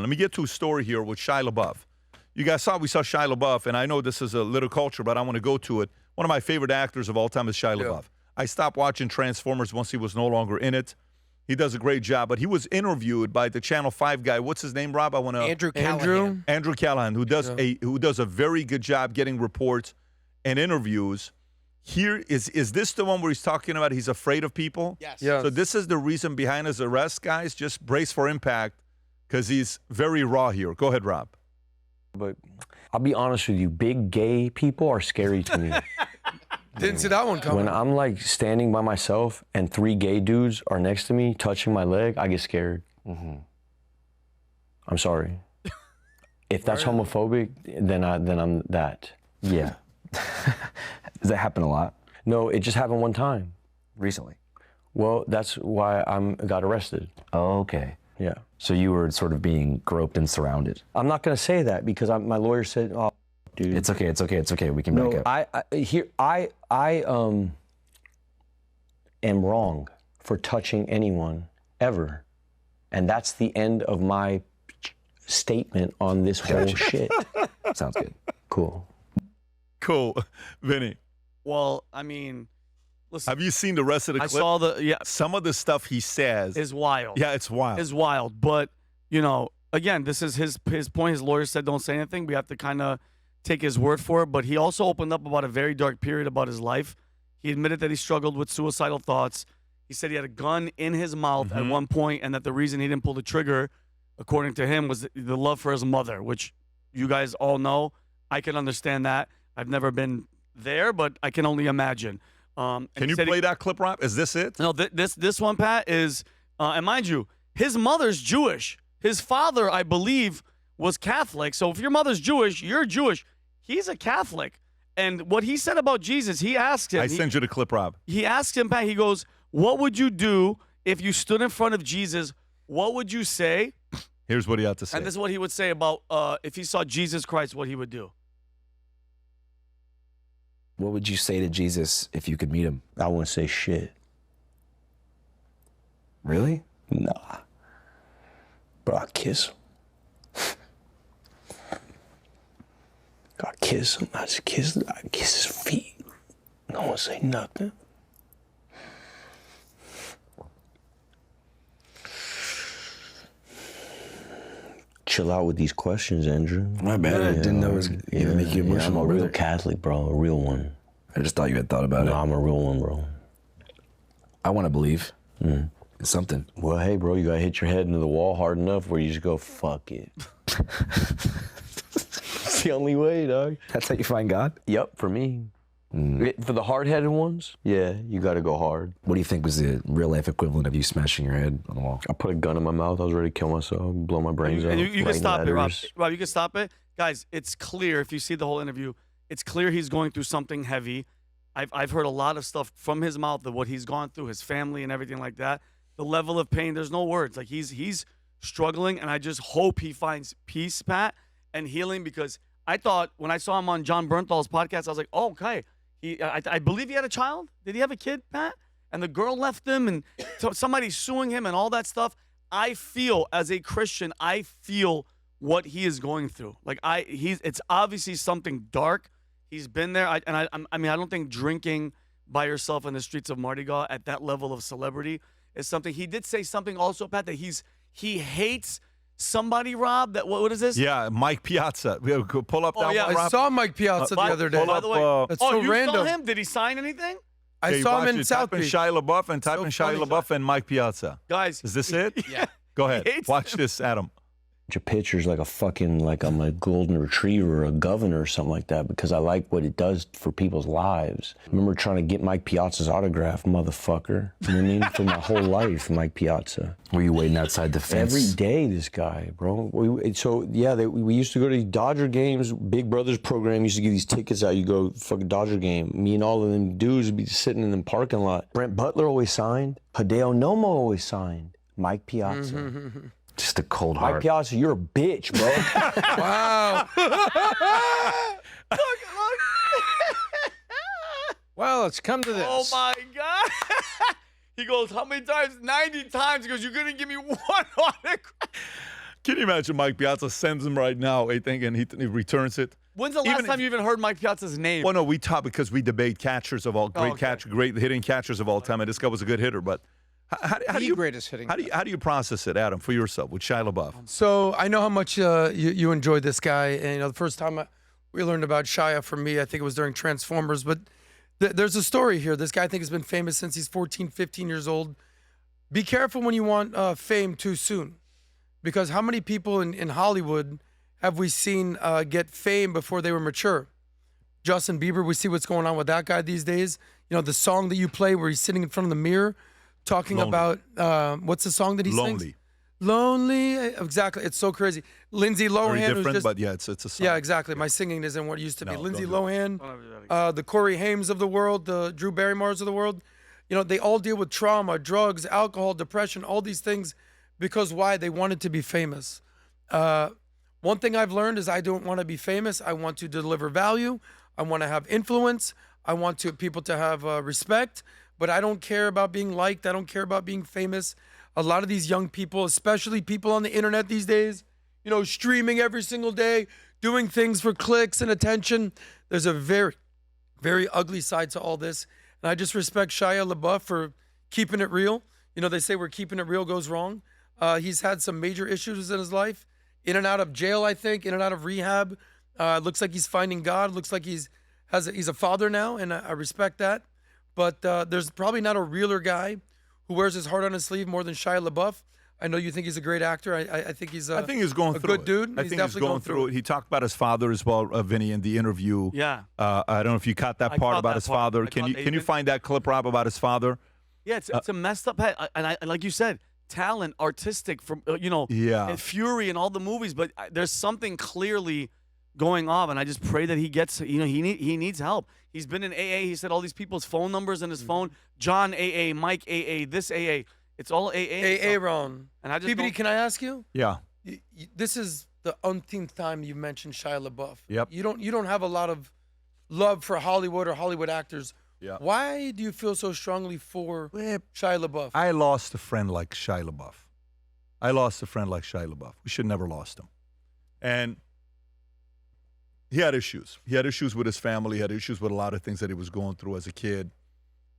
Let me get to a story here with Shia LaBeouf. You guys we saw Shia LaBeouf, and I know this is a little culture, but I want to go to it. One of my favorite actors of all time is Shia LaBeouf. I stopped watching Transformers once he was no longer in it. He does a great job, but he was interviewed by the Channel 5 guy. What's his name, Rob? Andrew Callaghan. Andrew Callaghan, who does a very good job getting reports and interviews. Here is this the one where he's talking about he's afraid of people? Yes. So this is the reason behind his arrest, guys. Just brace for impact because he's very raw here. Go ahead, Rob. But I'll be honest with you, big gay people are scary to me. Didn't see that one coming. When I'm like standing by myself and 3 gay dudes are next to me touching my leg, I get scared. I'm sorry. If that's homophobic, then I'm that. Yeah. Does that happen a lot? No, it just happened one time. Recently? Well, that's why I got arrested. Oh, okay. Yeah. So you were sort of being groped and surrounded. I'm not gonna say that because my lawyer said, "Oh, dude, It's okay. It's okay. It's okay. We can no, back up. I am wrong for touching anyone ever, and that's the end of my statement on this whole shit." Sounds good. Cool. Cool. Vinny, Well, I mean, listen. have you seen the rest of the I clip? saw the Some of the stuff he says is wild. Yeah, it's wild. Is wild. But again, this is his point. His lawyer said don't say anything. We have to kind of take his word for it. But he also opened up about a very dark period about his life. He admitted that he struggled with suicidal thoughts. He said he had a gun in his mouth at one point, and that the reason he didn't pull the trigger, according to him, was the love for his mother, which you guys all know. I can understand that. I've never been there, but I can only imagine. Can you play that clip, Rob? Is this it? No, this one, Pat, is, and mind you, his mother's Jewish. His father, I believe, was Catholic. So if your mother's Jewish, you're Jewish. He's a Catholic. And what he said about Jesus, he asked him. I sent you the clip, Rob. He asked him, Pat, he goes, what would you do if you stood in front of Jesus? What would you say? Here's what he had to say. And this is what he would say about if he saw Jesus Christ, what he would do. What would you say to Jesus if you could meet him? I wouldn't say shit. Really? Nah. But I'd kiss him. I'd kiss him. I'd kiss his feet. No one say nothing. Chill out with these questions, Andrew. My bad. I didn't know it was going to make you emotional. I'm a real brother. Catholic, bro. A real one. I just thought you had thought about No, it. I'm a real one, bro. I want to believe. It's something. Well, hey, bro, you gotta hit your head into the wall hard enough where you just go, fuck it. It's the only way, dog. That's how you find God? Yep, for me. For the hard-headed ones, yeah, you gotta go hard. What do you think was the real-life equivalent of you smashing your head on the wall? I put a gun in my mouth. I was ready to kill myself, blow my brains out. And you can lighten stop it, Rob. letters. Rob, you can stop it. Guys, it's clear, if you see the whole interview, it's clear he's going through something heavy. I've heard a lot of stuff from his mouth of what he's gone through, his family and everything like that. The level of pain, there's no words. Like he's struggling, and I just hope he finds peace, Pat, and healing, because I thought when I saw him on John Bernthal's podcast, I was like, oh, okay. I believe he had a child. Did he have a kid, Pat? And the girl left him, and somebody's suing him and all that stuff. I feel, as a Christian, I feel what he is going through. Like it's obviously something dark. He's been there. I mean, I don't think drinking by yourself in the streets of Mardi Gras at that level of celebrity is something. He did say something also, Pat, that he hates somebody, Rob. That what is this? Yeah, Mike Piazza. Pull up that one, I Rob. saw Mike Piazza the other day. By the way, That's so you random. saw him? Did he sign anything? I saw him in South Type in Beach. Shia LaBeouf and type So in Shia funny. LaBeouf and Mike Piazza. Guys. Is this it? Yeah. Go ahead. He hates Watch them. this, Adam. Bunch of pictures like I'm a golden retriever or a governor or something like that because I like what it does for people's lives. I remember trying to get Mike Piazza's autograph, motherfucker. You know what I mean? For my whole life, Mike Piazza. Were you waiting outside the fence? Every day, this guy, bro. We used to go to these Dodger games. Big Brothers program used to give these tickets out. You go fucking Dodger game. Me and all of them dudes would be sitting in the parking lot. Brent Butler always signed. Hideo Nomo always signed. Mike Piazza. Just a cold heart. Mike Piazza, you're a bitch, bro. Wow. Well, it's come to this. Oh my God. He goes, how many times? 90 times. He goes, you're going to give me one autograph. Can you imagine Mike Piazza sends him right now, I think, and he returns it? When's the last time you even heard Mike Piazza's name? Well, no, we talk because we debate catchers of all great hitting catchers of all time, and this guy was a good hitter. But how do you greatest hitting? How do you process it, Adam, for yourself with Shia LaBeouf? So I know how much you enjoyed this guy, and the first time we learned about Shia, for me, I think it was during Transformers. But there's a story here. This guy, I think, has been famous since he's 14, 15 years old. Be careful when you want fame too soon, because how many people in Hollywood have we seen get fame before they were mature? Justin Bieber, we see what's going on with that guy these days. The song that you play where he's sitting in front of the mirror talking Lonely. about, what's the song that he sings? Lonely. Lonely. Exactly. It's so crazy. Lindsay Lohan. Very who's different, just, but yeah, it's a song. yeah, exactly. My singing isn't what it used to be. No, Lindsay don't do Lohan, the Corey Hames of the world, the Drew Barrymores of the world. They all deal with trauma, drugs, alcohol, depression, all these things because why? They wanted to be famous. One thing I've learned is I don't want to be famous. I want to deliver value. I want to have influence. I want people to have respect, but I don't care about being liked. I don't care about being famous. A lot of these young people, especially people on the internet these days, streaming every single day, doing things for clicks and attention. There's a very, very ugly side to all this. And I just respect Shia LaBeouf for keeping it real. They say where keeping it real goes wrong. He's had some major issues in his life. In and out of jail, I think, in and out of rehab. Looks like he's finding God. Looks like he's a father now, and I respect that. But there's probably not a realer guy who wears his heart on his sleeve more than Shia LaBeouf. I know you think he's a great actor. I think he's I think he's going a through good dude. I think he's going through it. He talked about his father as well, Vinny, in the interview. Yeah. I don't know if you caught that I part caught about that his part. father. I Can caught you find that clip, Rob, about his father? Yeah, it's a messed up head. And like you said, talent, artistic, from Yeah. and Fury and all the movies, but there's something clearly going on, and I just pray that he gets. He needs help. He's been in AA. He said all these people's phone numbers in his phone. John AA, Mike AA, this AA. It's all AA. AA, Ron. And I just PBD, don't- can I ask you? Yeah. This is the umpteenth time you mentioned Shia LaBeouf. Yep. You don't have a lot of love for Hollywood or Hollywood actors. Yeah. Why do you feel so strongly for Shia LaBeouf? I lost a friend like Shia LaBeouf. We should never lost him. And he had issues. He had issues with his family. He had issues with a lot of things that he was going through as a kid.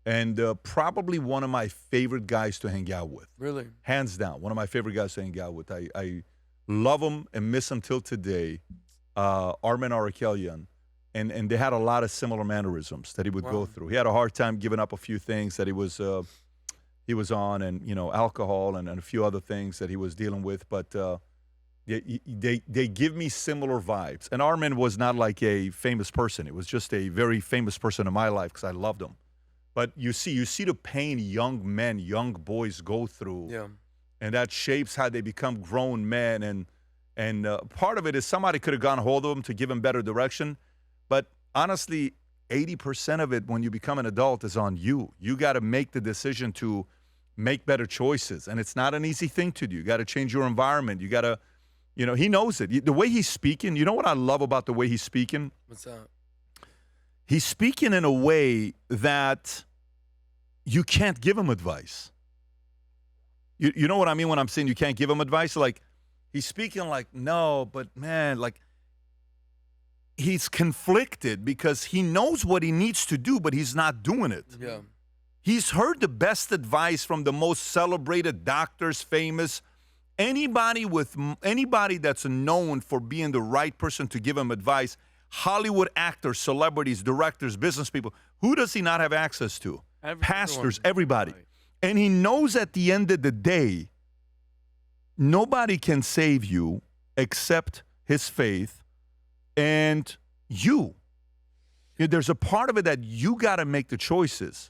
And probably one of my favorite guys to hang out with. Really? Hands down, one of my favorite guys to hang out with. I love him and miss him till today. Armin Arakelian. And they had a lot of similar mannerisms that he would go through. He had a hard time giving up a few things that he was on, and alcohol and a few other things that he was dealing with. But they give me similar vibes. And Armin was not like a famous person. It was just a very famous person in my life because I loved him. But you see the pain young men, young boys go through, and that shapes how they become grown men. And part of it is somebody could have gone hold of them to give them better direction. But honestly, 80% of it when you become an adult is on you. You got to make the decision to make better choices. And it's not an easy thing to do. You got to change your environment. You got to, he knows it. The way he's speaking, you know what I love about the way he's speaking? What's that? He's speaking in a way that you can't give him advice. You know what I mean when I'm saying you can't give him advice? Like, he's speaking like, no, but man, like, he's conflicted because he knows what he needs to do, but he's not doing it. Yeah. He's heard the best advice from the most celebrated doctors, famous, anybody that's known for being the right person to give him advice. Hollywood actors, celebrities, directors, business people. Who does he not have access to? Pastors, everybody. Right. And he knows at the end of the day, nobody can save you except his faith and you. There's a part of it that you got to make the choices.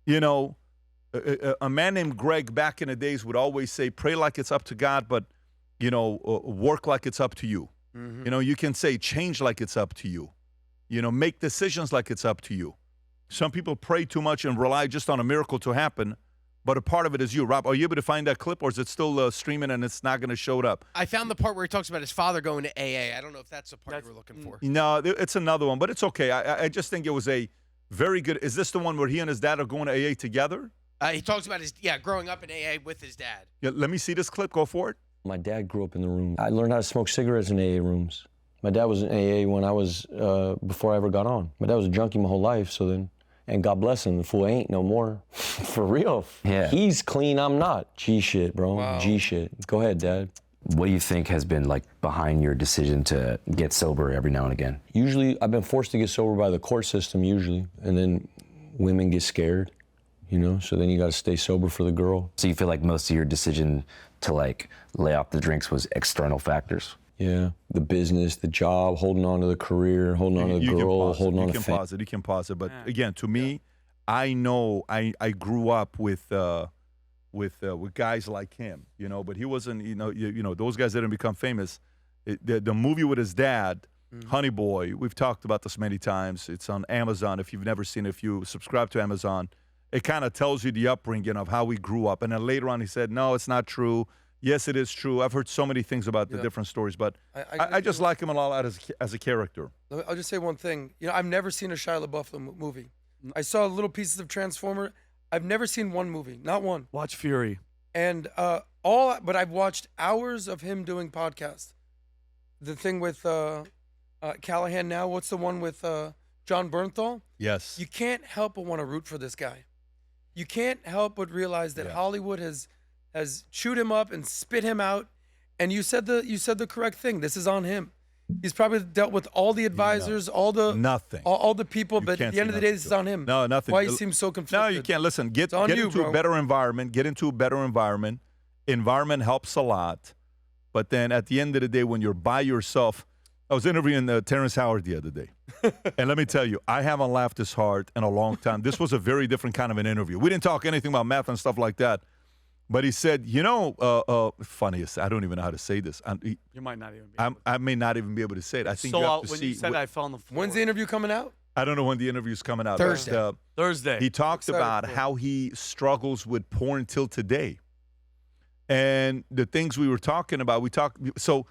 A man named Greg back in the days would always say, pray like it's up to God, but, work like it's up to you. Mm-hmm. You can say change like it's up to you. Make decisions like it's up to you. Some people pray too much and rely just on a miracle to happen, but a part of it is you. Rob, are you able to find that clip, or is it still streaming and it's not going to show it up? I found the part where he talks about his father going to AA. I don't know if that's the part you were looking for. No, it's another one, but it's okay. I just think it was a very good. Is this the one where he and his dad are going to AA together? He talks about growing up in AA with his dad. Yeah, let me see this clip. Go for it. My dad grew up in the room. I learned how to smoke cigarettes in AA rooms. My dad was in AA when I was, before I ever got on. My dad was a junkie my whole life, so then, and God bless him, the fool ain't no more. For real. Yeah. He's clean, I'm not. G shit, bro. Wow. G shit. Go ahead, Dad. What do you think has been like behind your decision to get sober every now and again? Usually, I've been forced to get sober by the court system usually, and then women get scared, you know, so then you gotta stay sober for the girl. So you feel like most of your decision to like lay off the drinks was external factors? Yeah, the business, the job, holding on to the career, holding on to the girl, holding on to family. You can pause it. But again, to me, I know I grew up with guys like him, you know. But he wasn't, you know, those guys didn't become famous. The movie with his dad, Honey Boy. We've talked about this many times. It's on Amazon. If you've never seen it, if you subscribe to Amazon, it kind of tells you the upbringing of how we grew up. And then later on, he said, "No, it's not true." Yes, it is true. I've heard so many things about the different stories, but I just like him a lot as a character. I'll just say one thing. You know, I've never seen a Shia LaBeouf movie. I saw little pieces of Transformer. I've never seen one movie, not one. Watch Fury. And but I've watched hours of him doing podcasts. The thing with Callaghan now. What's the one with John Bernthal? Yes. You can't help but want to root for this guy. You can't help but realize that Hollywood has chewed him up and spit him out. And you said the correct thing. This is on him. He's probably dealt with all the advisors, all the people, but at the end of the day, this is on him. No, nothing. Why he seems so conflicted. No, you can't. Listen, get into a better environment. Get into a better environment. Environment helps a lot. But then at the end of the day, when you're by yourself, I was interviewing Terrence Howard the other day. And let me tell you, I haven't laughed this hard in a long time. This was a very different kind of an interview. We didn't talk anything about math and stuff like that. But he said, you know, funniest, I don't even know how to say this. You might not even be I may not even be able to say it. I think you have to when see. you said I fell on the floor. When's the interview coming out? I don't know when the interview's coming out. Thursday. But, Thursday. He talked about how he struggles with porn till today. And the things we were talking about, so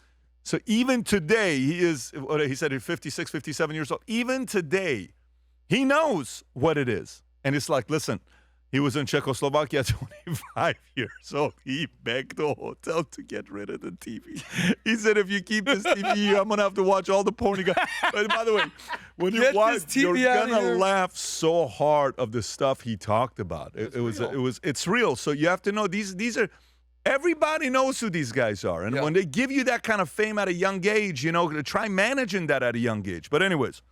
even today, he said he's 56, 57 years old. Even today, he knows what it is. And it's like, listen, he was in Czechoslovakia 25 years old. He begged the hotel to get rid of the TV. He said, if you keep this TV here, I'm going to have to watch all the porn you got. But by the way, when you watch, you're going to laugh so hard of the stuff he talked about. It's real. So you have to know these are, everybody knows who these guys are. And when they give you that kind of fame at a young age, you know, try managing that at a young age. But anyways,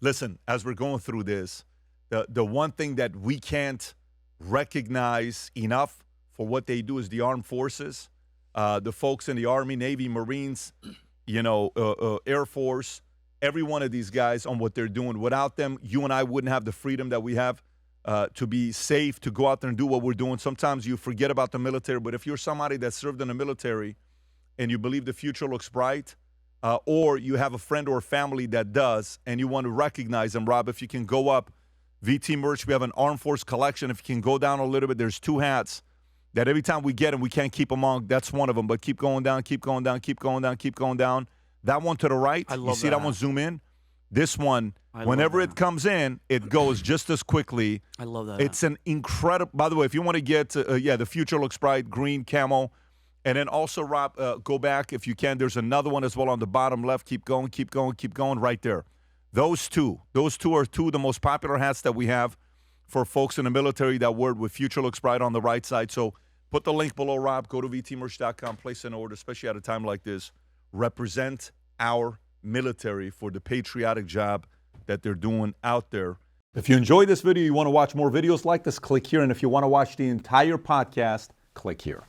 listen, as we're going through this, the one thing that we can't recognize enough for what they do is the armed forces, the folks in the Army, Navy, Marines, you know, Air Force, every one of these guys on what they're doing. Without them, you and I wouldn't have the freedom that we have to be safe, to go out there and do what we're doing. Sometimes you forget about the military, but if you're somebody that served in the military and you believe the future looks bright, or you have a friend or a family that does, and you want to recognize them, Rob, if you can go up, VT merch, we have an Armed Force collection. If you can go down a little bit, there's 2 hats that every time we get them, we can't keep them on. That's one of them. But keep going down, keep going down, keep going down, keep going down. That one to the right, you see that one zoom in? This one, whenever it comes in, it goes just as quickly. I love that. It's an incredible, by the way, if you want to get, the future looks bright, green camo. And then also, Rob, go back if you can. There's another one as well on the bottom left. Keep going, keep going, keep going right there. Those two are two of the most popular hats that we have for folks in the military that word with Future Looks Bright on the right side. So put the link below, Rob. Go to vtmerch.com, place an order, especially at a time like this. Represent our military for the patriotic job that they're doing out there. If you enjoyed this video, you want to watch more videos like this, click here. And if you want to watch the entire podcast, click here.